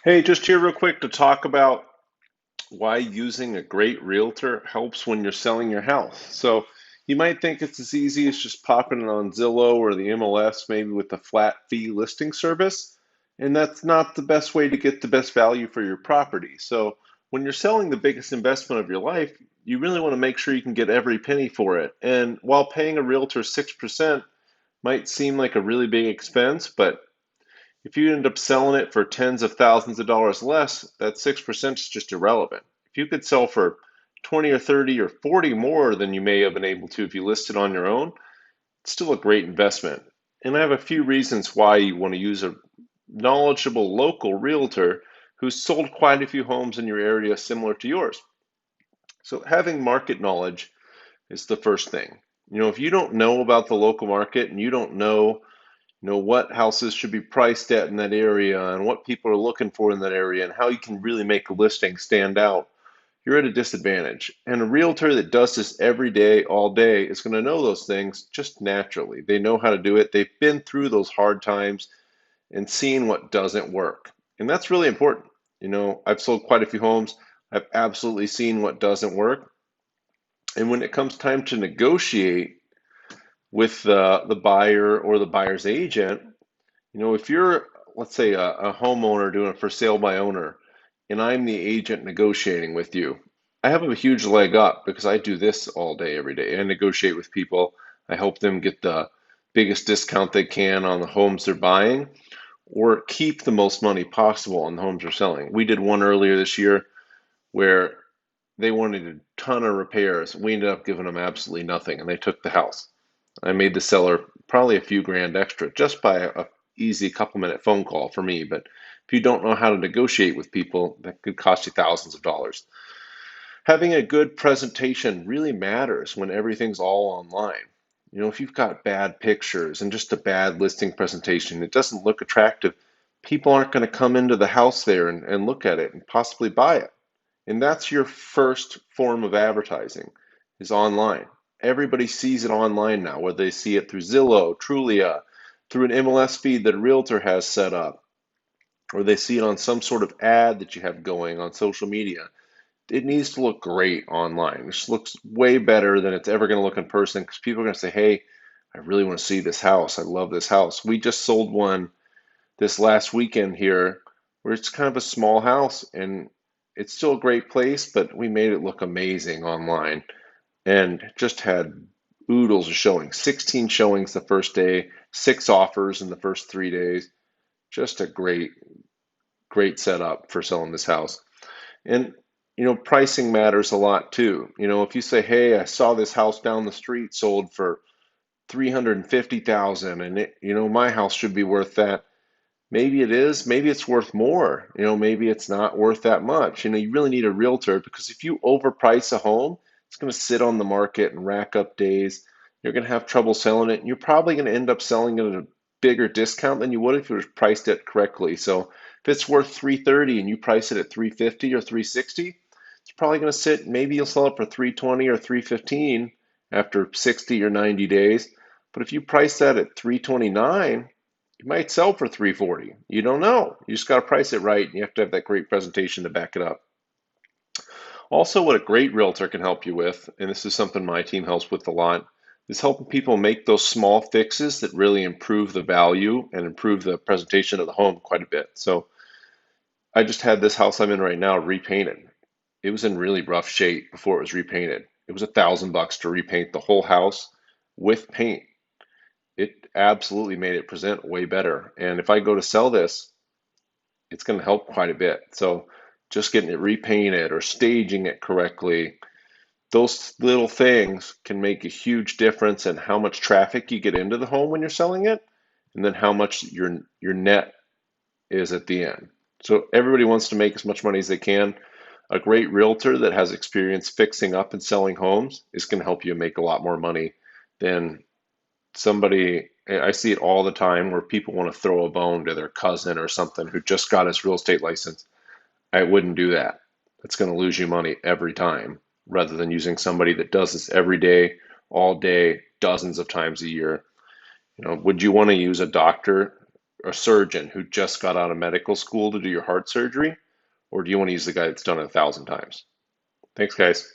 Hey, just here real quick to talk about why using a great realtor helps when you're selling your house. So you might think it's as easy as just popping it on Zillow or the MLS, maybe with a flat fee listing service. And that's not the best way to get the best value for your property. So when you're selling the biggest investment of your life, you really want to make sure you can get every penny for it. And while paying a realtor 6% might seem like a really big expense, but if you end up selling it for tens of thousands of dollars less, that 6% is just irrelevant. If you could sell for 20 or 30 or 40 more than you may have been able to if you listed on your own, it's still a great investment. And I have a few reasons why you want to use a knowledgeable local realtor who's sold quite a few homes in your area similar to yours. So having market knowledge is the first thing. If you don't know about the local market and you don't know what houses should be priced at in that area and what people are looking for in that area and how you can really make a listing stand out, you're at a disadvantage. And a realtor that does this every day, all day, is going to know those things just naturally. They know how to do it. They've been through those hard times and seen what doesn't work. And that's really important. I've sold quite a few homes. I've absolutely seen what doesn't work. And when it comes time to negotiate with the buyer or the buyer's agent, if you're, let's say, a homeowner doing a for sale by owner, and I'm the agent negotiating with you, I have a huge leg up because I do this all day, every day. I negotiate with people. I help them get the biggest discount they can on the homes they're buying or keep the most money possible on the homes they're selling. We did one earlier this year where they wanted a ton of repairs. We ended up giving them absolutely nothing, and they took the house. I made the seller probably a few grand extra just by a easy couple-minute phone call for me. But if you don't know how to negotiate with people, that could cost you thousands of dollars. Having a good presentation really matters when everything's all online. If you've got bad pictures and just a bad listing presentation, it doesn't look attractive. People aren't going to come into the house there and look at it and possibly buy it. And that's your first form of advertising is online. Everybody sees it online now, whether they see it through Zillow, Trulia, through an MLS feed that a realtor has set up, or they see it on some sort of ad that you have going on social media. It needs to look great online. It looks way better than it's ever going to look in person because people are going to say, hey, I really want to see this house. I love this house. We just sold one this last weekend here where it's kind of a small house and it's still a great place, but we made it look amazing online and just had oodles of showings, 16 showings the first day, 6 offers in the first 3 days. Just a great setup for selling this house. And pricing matters a lot too. If you say, "Hey, I saw this house down the street sold for 350,000 and my house should be worth that." Maybe it is, maybe it's worth more. Maybe it's not worth that much. You really need a realtor because if you overprice a home, it's going to sit on the market and rack up days. You're going to have trouble selling it, and you're probably going to end up selling it at a bigger discount than you would if you were priced it correctly. So if it's worth 330 and you price it at 350 or 360, it's probably going to sit, maybe you'll sell it for 320 or 315 after 60 or 90 days. But if you price that at 329, you might sell for 340. You don't know. You just got to price it right, and you have to have that great presentation to back it up. Also, what a great realtor can help you with, and this is something my team helps with a lot, is helping people make those small fixes that really improve the value and improve the presentation of the home quite a bit. So I just had this house I'm in right now repainted. It was in really rough shape before it was repainted. It was $1,000 to repaint the whole house with paint. It absolutely made it present way better. And if I go to sell this, it's going to help quite a bit. So just getting it repainted or staging it correctly, those little things can make a huge difference in how much traffic you get into the home when you're selling it, and then how much your net is at the end. So everybody wants to make as much money as they can. A great realtor that has experience fixing up and selling homes is going to help you make a lot more money than somebody. I see it all the time where people want to throw a bone to their cousin or something who just got his real estate license. I wouldn't do that. It's going to lose you money every time rather than using somebody that does this every day, all day, dozens of times a year. Would you want to use a doctor a surgeon who just got out of medical school to do your heart surgery? Or do you want to use the guy that's done it 1,000 times? Thanks, guys.